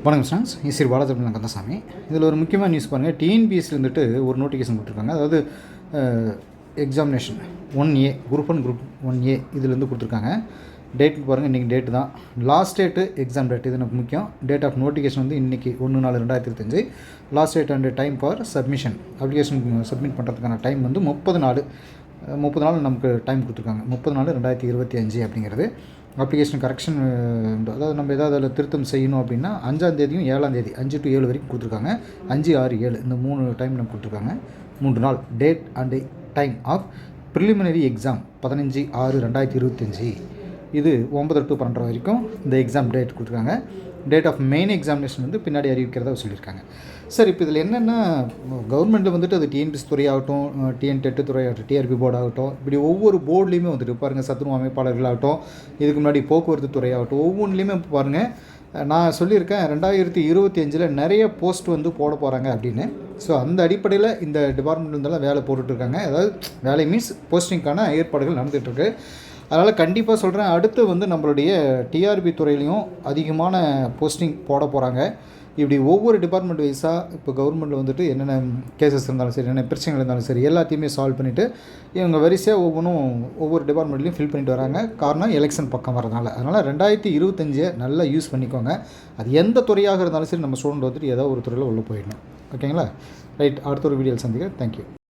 வணக்கம் ஸ்டூடெண்ட்ஸ், ஸ்ரீ பாலசுப்ரமணியன் கந்தசாமி. இதில் ஒரு முக்கியமான நியூஸ் பாருங்கள். டிஎன்பிஎஸ்சியில் வந்துட்டு ஒரு நோட்டிஃபிகேஷன் கொடுத்துருக்காங்க. அதாவது examination 1A group 1 group 1A இதுலேருந்து கொடுத்துருக்காங்க. டேட் பாருங்கள், இன்றைக்கி டேட்டு தான் லாஸ்ட் டேட்டு. எக்ஸாம் டேட் இது எனக்கு முக்கியம். டேட் ஆஃப் நோட்டிஃபிகேஷன் வந்து இன்றைக்கி 1/4/2025. Last date and time for submission. Application submit பண்ணுறதுக்கான டைம் வந்து 30 நாள் நமக்கு டைம் கொடுத்துருக்காங்க. 30/4/2025 அப்படிங்கிறது. அப்ளிகேஷன் கரெக்ஷன், அதாவது நம்ம ஏதாவது அதில் திருத்தம் செய்யணும் அப்படின்னா 5ஆம் தேதியும் 7ஆம் தேதி 5 to 7 வரைக்கும் கொடுத்துருக்காங்க. 5, 6, 7 இந்த 3 டைம் நம்ம கொடுத்துருக்காங்க. 3 நாள். Date and time of preliminary exam 15/6/2025. இது 9 to 12 வரைக்கும் இந்த எக்ஸாம் டேட் கொடுத்துருக்காங்க. டேட் ஆஃப் மெயின் எக்ஸாமினேஷன் வந்து பின்னாடி அறிவிக்கிறதா சொல்லியிருக்காங்க. சார், இப்போ இதில் என்னென்னா, கவர்மெண்ட்டில் வந்துட்டு அது டிஎன்பிஎஸ்சி துறையாகட்டும், டிஎன்-டெட் துறையாகட்டும், டிஆர்பி போர்டு ஆகட்டும், இப்படி ஒவ்வொரு போர்ட்லேயுமே வந்துட்டு பாருங்கள், சத்துணவு அமைப்பாளர்களாகட்டும், இதுக்கு முன்னாடி போக்குவரத்து துறையாகட்டும், ஒவ்வொன்றுலேயுமே பாருங்கள், நான் சொல்லியிருக்கேன் 2025 நிறைய போஸ்ட் வந்து போட போகிறாங்க அப்படின்னு. ஸோ அந்த அடிப்படையில் இந்த டிபார்ட்மெண்ட்லேருந்தெல்லாம் வேலை போட்டுட்ருக்காங்க. அதாவது வேலை மீன்ஸ் போஸ்டிங்க்கான ஏற்பாடுகள் நடந்துகிட்ருக்கு. அதனால் கண்டிப்பாக சொல்கிறேன், அடுத்து வந்து நம்மளுடைய டிஆர்பி துறையிலையும் அதிகமான போஸ்டிங் போட போகிறாங்க. இப்படி ஒவ்வொரு டிபார்ட்மெண்ட் வைஸாக இப்போ கவர்மெண்ட்டில் வந்துட்டு என்னென்ன கேசஸ் இருந்தாலும் சரி, என்னென்ன பிரச்சனைகள் இருந்தாலும் சரி, எல்லாத்தையுமே சால்வ் பண்ணிவிட்டு இவங்க வரிசையாக ஒவ்வொரு டிபார்ட்மெண்ட்லேயும் ஃபில் பண்ணிட்டு வராங்க. காரணம் எலெக்ஷன் பக்கம் வரதுனால. அதனால் 2025 நல்லா யூஸ் பண்ணிக்கோங்க. அது எந்த துறையாக இருந்தாலும் சரி, நம்ம ஸ்டூடெண்ட் வந்துட்டு ஏதோ ஒரு துறையில் உள்ளே போயிடணும். ஓகேங்களா? ரைட், அடுத்த ஒரு வீடியோவில் சந்திக்கிறேன். தேங்க்யூ.